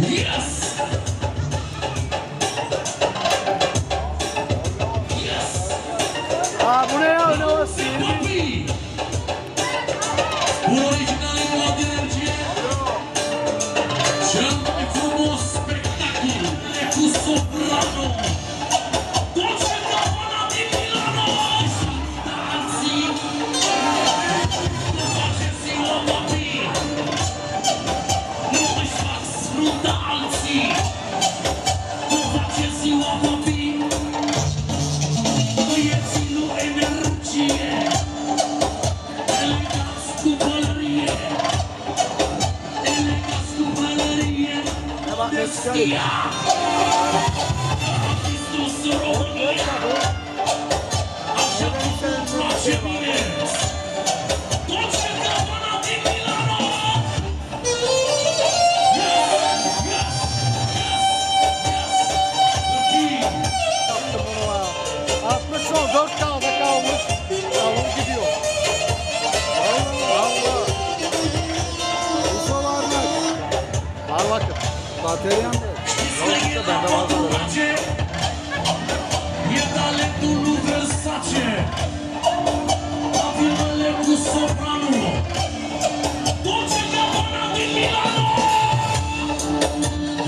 Yes! Bu ne ya? Ne o? Papi! Originale mod energie! Cel mai frumos spectacol e cu soprano! Dolce Gabbana din Milano! Salutații! Nu faceți ziua, papi! Nu își fac frunta alții! Nu faceți ziua, papi! Băieții lui energie! Elegați cu pălărie! Elegați cu pălărie! Modestia! Artistul România! Așa cum îmi place mie! Dolce Gabbana din Milano! Atmış o 4 kağıda kalmış. Yavrum gidiyor. Allah. Ufa var mı? Var bakın. Bateryan da. Yoksa bende var da. E talentul lui Versace! Afirmele cu soprano! Dolce Gabbana din Milano!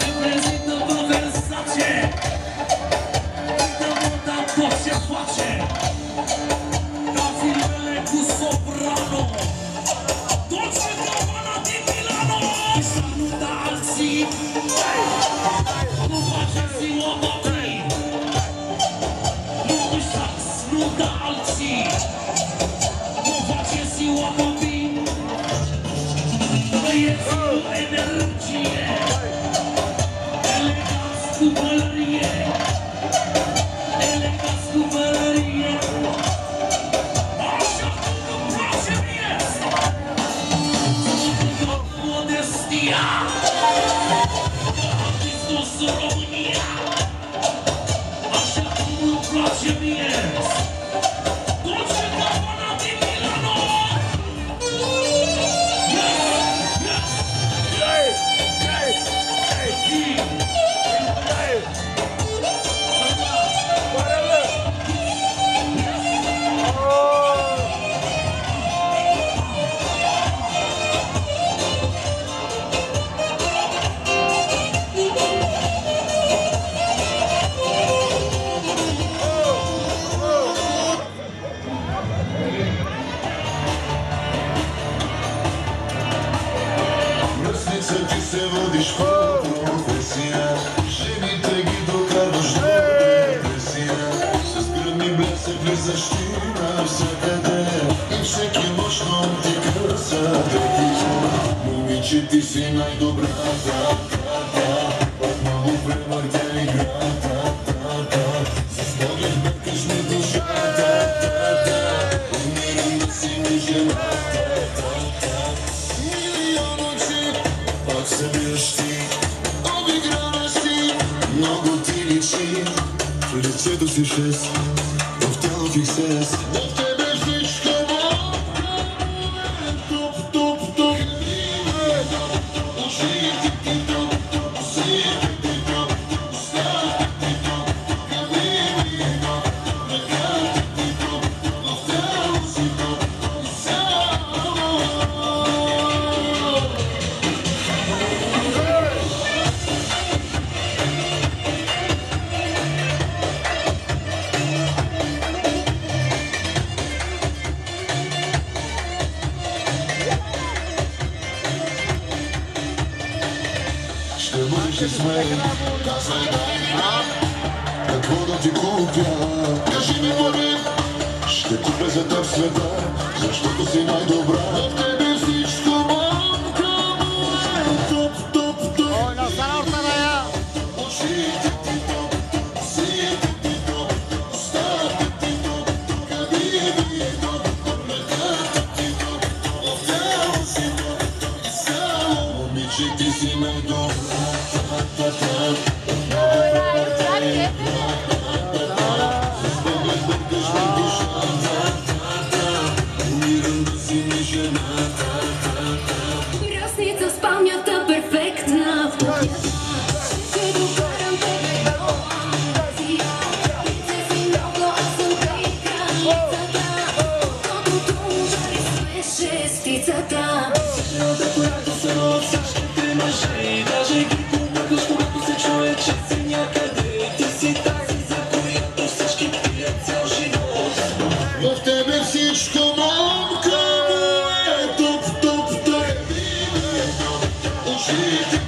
Reprezintă pe Versace! Dă moda tot ce face! Afirmele cu soprano! Dolce Gabbana din Milano! Salută alții! Nu face ziua, papi! Nu își fac frunta alții! Nu face ziua, papi! Băieții cu energie! Elegați cu pălărie! Elegați cu pălărie! Așa cum îmi place mie! Modestia! Artistul România! Așa cum îmi place mie! Dolce Gabbana din Milano! Mrăsniță, ti se vodiš po profesija, ženite ги докарваш до депресия. С гръдни блесък влизаш ти навсякъде и всеки нощно ти къса дрехите. Момиче, ти си най-добрата, отново превъртя играта, с поглед бъркаш ми душата, умирам да си ми жената. Милион очи, пак събираш ти, обиграваш ти, много ти личи. В лицето си шест, в тялото XS. В тебе всичко топ, топ, топ. Очите ти топ, усилите ти топ, устата ти топ, кабини топ, ръката ти топ, в тяло си топ, и само. Ще бъдеш с мен, казвай дай ми какво да ти купя. Кажи ми пари, ще купя за теб света, защото си най-добра. В тебе всичко мамка му е топ, топ, топ. Oynasana ortada ya. Очите ти топ, усилите ти топ, устата ти топ, кабини топ, ръката ти топ, в тяло си топ, и само. Момиче, ти си най-добра. Ръсница в спалнята перфектна. света. Силната, която се от същите мъже. И даже и ти помогаш, когато се чуе, че си някъде. Ти си тази, за която всички пият цял живот. В тебе всичко, мамка, му е топ, топ, той е очите.